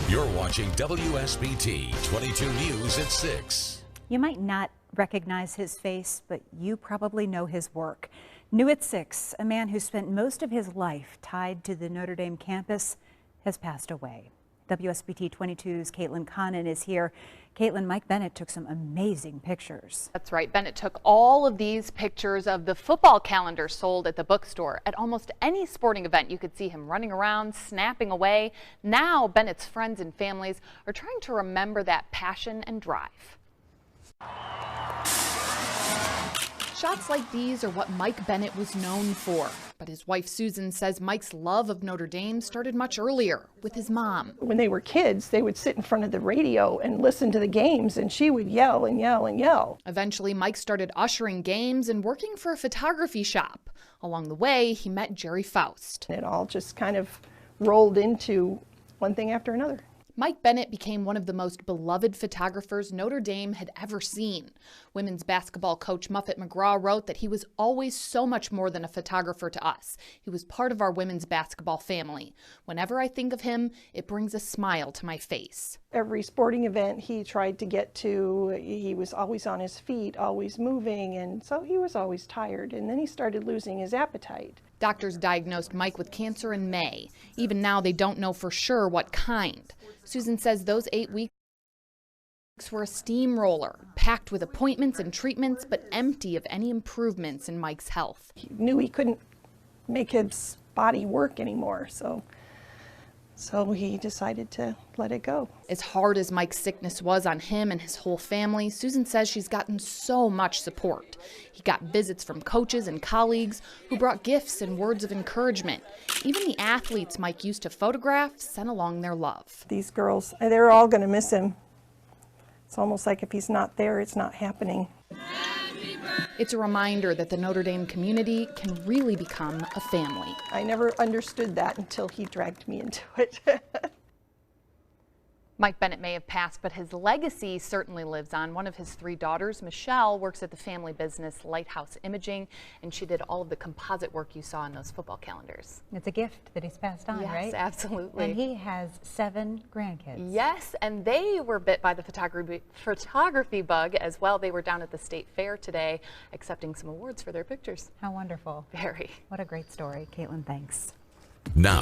You're watching WSBT 22 News at 6. You might not recognize his face, but you probably know his work. New at 6, a man who spent most of his life tied to the Notre Dame campus has passed away. WSBT 22's Caitlin Connon is here. Caitlin, Mike Bennett took some amazing pictures. That's right. Bennett took all of these pictures of the football calendar sold at the bookstore. At almost any sporting event, you could see him running around, snapping away. Now, Bennett's friends and families are trying to remember that passion and drive. Shots like these are what Mike Bennett was known for. But his wife Susan says Mike's love of Notre Dame started much earlier with his mom. When they were kids, they would sit in front of the radio and listen to the games, and she would yell and yell and yell. Eventually, Mike started ushering games and working for a photography shop. Along the way, he met Jerry Faust. It all just kind of rolled into one thing after another. Mike Bennett became one of the most beloved photographers Notre Dame had ever seen. Women's basketball coach Muffet McGraw wrote that he was always so much more than a photographer to us. He was part of our women's basketball family. Whenever I think of him, it brings a smile to my face. Every sporting event he tried to get to, he was always on his feet, always moving, and so he was always tired. And then he started losing his appetite. Doctors diagnosed Mike with cancer in May. Even now, they don't know for sure what kind. Susan says those 8 weeks were a steamroller, packed with appointments and treatments, but empty of any improvements in Mike's health. He knew he couldn't make his body work anymore, so he decided to let it go. As hard as Mike's sickness was on him and his whole family, Susan says she's gotten so much support. He got visits from coaches and colleagues who brought gifts and words of encouragement. Even the athletes Mike used to photograph sent along their love. These girls, they're all going to miss him. It's almost like if he's not there, it's not happening. It's a reminder that the Notre Dame community can really become a family. I never understood that until he dragged me into it. Mike Bennett may have passed, but his legacy certainly lives on. One of his 3 daughters, Michelle, works at the family business Lighthouse Imaging, and she did all of the composite work you saw in those football calendars. It's a gift that he's passed on, yes, right? Yes, absolutely. And he has 7 grandkids. Yes, and they were bit by the photography bug as well. They were down at the state fair today accepting some awards for their pictures. How wonderful. Very. What a great story. Caitlin, thanks. Now.